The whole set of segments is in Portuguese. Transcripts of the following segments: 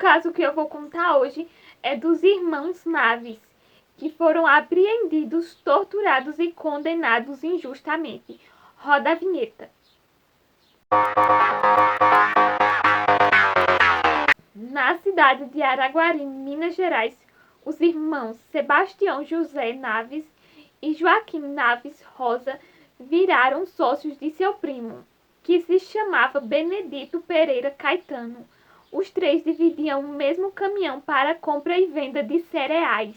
caso que eu vou contar hoje é dos irmãos Naves, que foram apreendidos, torturados e condenados injustamente. Roda a vinheta. Na cidade de Araguari, Minas Gerais, os irmãos Sebastião José Naves e Joaquim Naves Rosa viraram sócios de seu primo, que se chamava Benedito Pereira Caetano. Os três dividiam o mesmo caminhão para compra e venda de cereais.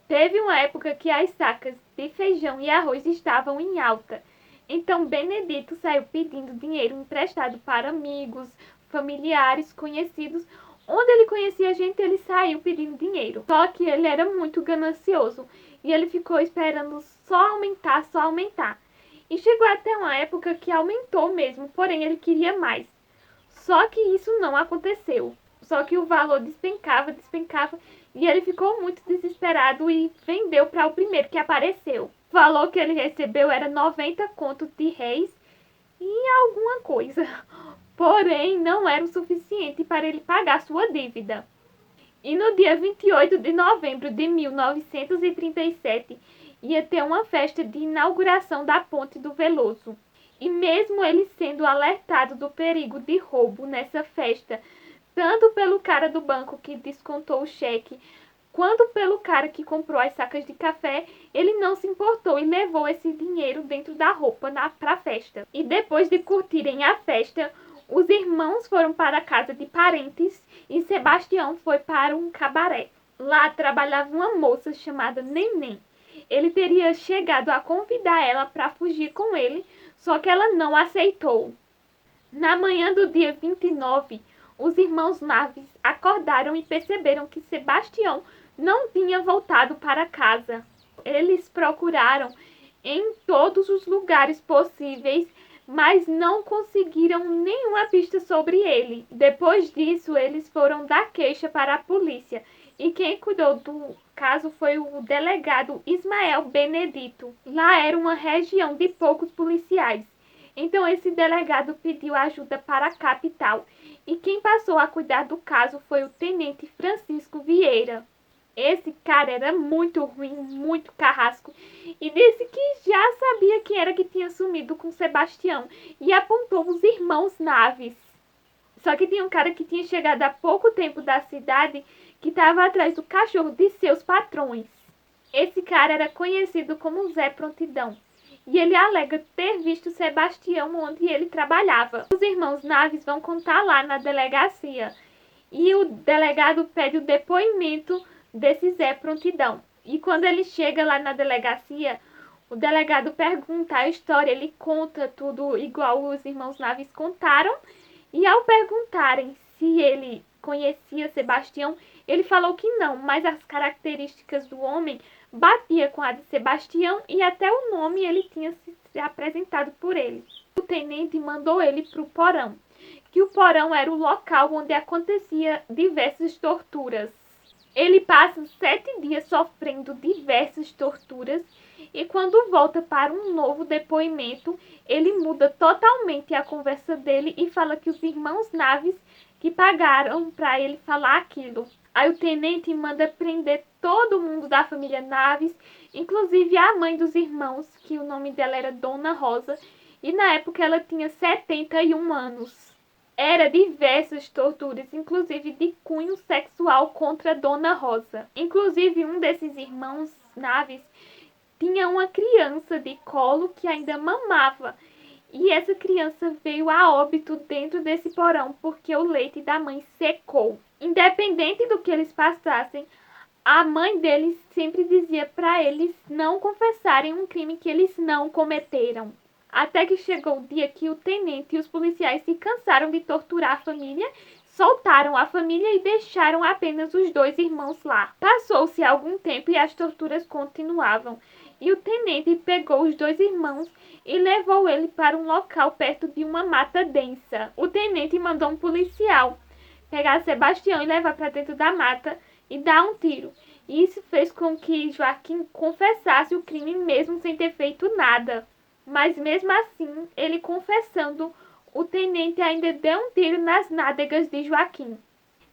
Teve uma época que as sacas de feijão e arroz estavam em alta, então Benedito saiu pedindo dinheiro emprestado para amigos, familiares, conhecidos. Onde ele conhecia gente, ele saiu pedindo dinheiro. Só que ele era muito ganancioso e ele ficou esperando só aumentar. E chegou até uma época que aumentou mesmo, porém ele queria mais. Só que isso não aconteceu. Só que o valor despencava e ele ficou muito desesperado e vendeu para o primeiro que apareceu. O valor que ele recebeu era 90 contos de réis e alguma coisa. Porém, não era o suficiente para ele pagar sua dívida. E no dia 28 de novembro de 1937, ia ter uma festa de inauguração da Ponte do Veloso. E mesmo ele sendo alertado do perigo de roubo nessa festa, tanto pelo cara do banco que descontou o cheque, quanto pelo cara que comprou as sacas de café, ele não se importou e levou esse dinheiro dentro da roupa para a festa. E depois de curtirem a festa, os irmãos foram para a casa de parentes e Sebastião foi para um cabaré. Lá trabalhava uma moça chamada Neném. Ele teria chegado a convidar ela para fugir com ele, só que ela não aceitou. Na manhã do dia 29, os irmãos Naves acordaram e perceberam que Sebastião não tinha voltado para casa. Eles procuraram em todos os lugares possíveis, mas não conseguiram nenhuma pista sobre ele. Depois disso, eles foram dar queixa para a polícia e quem cuidou do caso foi o delegado Ismael Benedito. Lá era uma região de poucos policiais. Então esse delegado pediu ajuda para a capital e quem passou a cuidar do caso foi o tenente Francisco Vieira. Esse cara era muito ruim, muito carrasco e disse que já sabia quem era que tinha sumido com Sebastião e apontou os irmãos Naves. Só que tinha um cara que tinha chegado há pouco tempo da cidade que estava atrás do cachorro de seus patrões. Esse cara era conhecido como Zé Prontidão e ele alega ter visto Sebastião onde ele trabalhava. Os irmãos Naves vão contar lá na delegacia e o delegado pede o depoimento desse Zé Prontidão. E quando ele chega lá na delegacia, o delegado pergunta a história, ele conta tudo igual os irmãos Naves contaram. E ao perguntarem se ele conhecia Sebastião, ele falou que não, mas as características do homem batia com a de Sebastião e até o nome ele tinha se apresentado por ele. O tenente mandou ele para o porão, que o porão era o local onde acontecia diversas torturas. Ele passa 7 dias sofrendo diversas torturas e quando volta para um novo depoimento, ele muda totalmente a conversa dele e fala que os irmãos Naves que pagaram para ele falar aquilo. Aí o tenente manda prender todo mundo da família Naves, inclusive a mãe dos irmãos, que o nome dela era Dona Rosa, e na época ela tinha 71 anos. Era diversas torturas, inclusive de cunho sexual contra Dona Rosa. Inclusive, um desses irmãos Naves tinha uma criança de colo que ainda mamava. E essa criança veio a óbito dentro desse porão porque o leite da mãe secou. Independente do que eles passassem, a mãe deles sempre dizia para eles não confessarem um crime que eles não cometeram. Até que chegou o dia que o tenente e os policiais se cansaram de torturar a família, soltaram a família e deixaram apenas os 2 irmãos lá. Passou-se algum tempo e as torturas continuavam. E o tenente pegou os 2 irmãos e levou ele para um local perto de uma mata densa. O tenente mandou um policial pegar Sebastião e levar para dentro da mata e dar um tiro. Isso fez com que Joaquim confessasse o crime mesmo sem ter feito nada. Mas mesmo assim, ele confessando, o tenente ainda deu um tiro nas nádegas de Joaquim.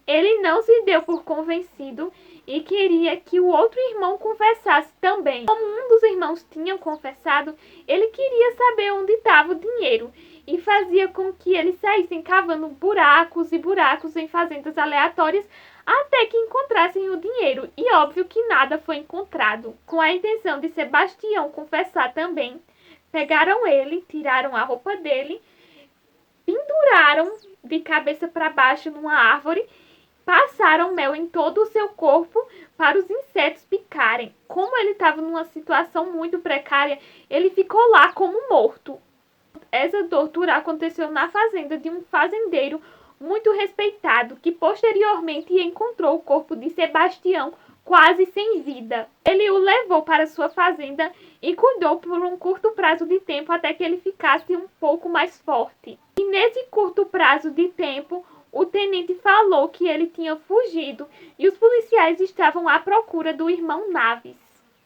Ele não se deu por convencido e queria que o outro irmão confessasse também. Como um dos irmãos tinha confessado, ele queria saber onde estava o dinheiro e fazia com que eles saíssem cavando buracos e buracos em fazendas aleatórias até que encontrassem o dinheiro. E óbvio que nada foi encontrado. Com a intenção de Sebastião confessar também, pegaram ele, tiraram a roupa dele, penduraram de cabeça para baixo numa árvore, passaram mel em todo o seu corpo para os insetos picarem. Como ele estava numa situação muito precária, ele ficou lá como morto. Essa tortura aconteceu na fazenda de um fazendeiro muito respeitado, que posteriormente encontrou o corpo de Sebastião quase sem vida. Ele o levou para sua fazenda e cuidou por um curto prazo de tempo até que ele ficasse um pouco mais forte. E nesse curto prazo de tempo, o tenente falou que ele tinha fugido e os policiais estavam à procura do irmão Naves.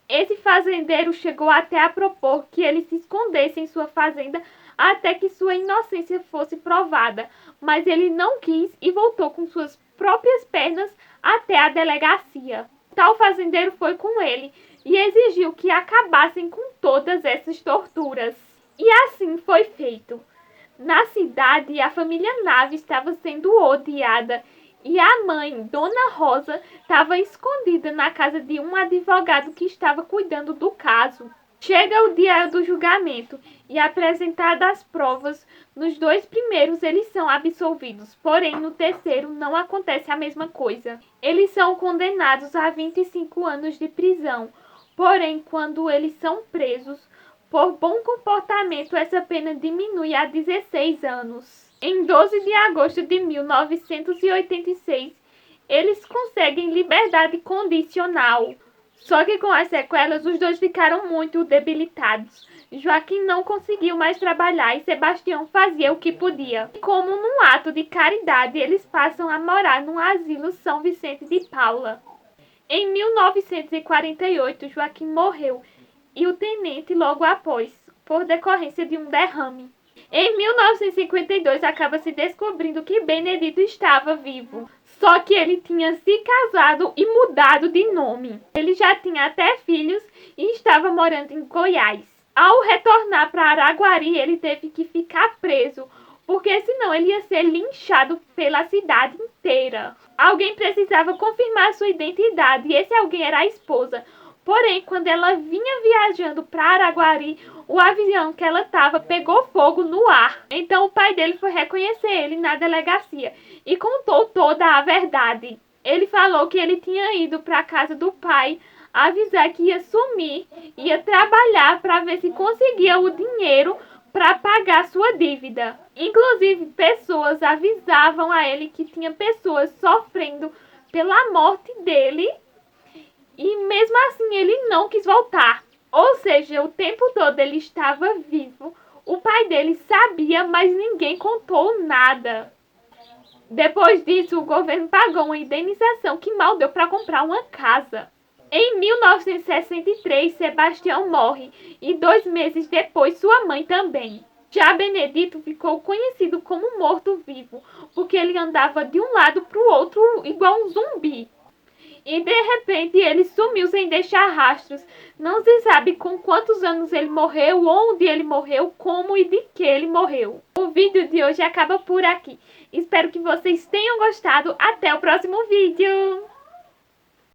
Esse fazendeiro chegou até a propor que ele se escondesse em sua fazenda até que sua inocência fosse provada, mas ele não quis e voltou com suas próprias pernas até a delegacia. Tal fazendeiro foi com ele e exigiu que acabassem com todas essas torturas. E assim foi feito. Na cidade, a família Naves estava sendo odiada e a mãe, Dona Rosa, estava escondida na casa de um advogado que estava cuidando do caso. Chega o dia do julgamento e, apresentadas as provas, nos 2 primeiros eles são absolvidos, porém no terceiro não acontece a mesma coisa. Eles são condenados a 25 anos de prisão, porém quando eles são presos, por bom comportamento, essa pena diminui a 16 anos. Em 12 de agosto de 1986, eles conseguem liberdade condicional. Só que com as sequelas, os dois ficaram muito debilitados. Joaquim não conseguiu mais trabalhar e Sebastião fazia o que podia. Como num ato de caridade, eles passam a morar no asilo São Vicente de Paula. Em 1948, Joaquim morreu e o tenente logo após, por decorrência de um derrame. Em 1952, acaba se descobrindo que Benedito estava vivo, só que ele tinha se casado e mudado de nome. Ele já tinha até filhos e estava morando em Goiás. Ao retornar para Araguari, ele teve que ficar preso, porque senão ele ia ser linchado pela cidade inteira. Alguém precisava confirmar sua identidade e esse alguém era a esposa. Porém, quando ela vinha viajando para Araguari, o avião que ela estava pegou fogo no ar. Então o pai dele foi reconhecer ele na delegacia e contou toda a verdade. Ele falou que ele tinha ido para a casa do pai avisar que ia sumir, ia trabalhar para ver se conseguia o dinheiro para pagar sua dívida. Inclusive, pessoas avisavam a ele que tinha pessoas sofrendo pela morte dele. E mesmo assim ele não quis voltar. Ou seja, o tempo todo ele estava vivo. O pai dele sabia, mas ninguém contou nada. Depois disso, o governo pagou uma indenização que mal deu para comprar uma casa. Em 1963, Sebastião morre e 2 meses depois sua mãe também. Já Benedito ficou conhecido como morto-vivo, porque ele andava de um lado para o outro igual um zumbi. E de repente ele sumiu sem deixar rastros. Não se sabe com quantos anos ele morreu, onde ele morreu, como e de que ele morreu. O vídeo de hoje acaba por aqui. Espero que vocês tenham gostado. Até o próximo vídeo!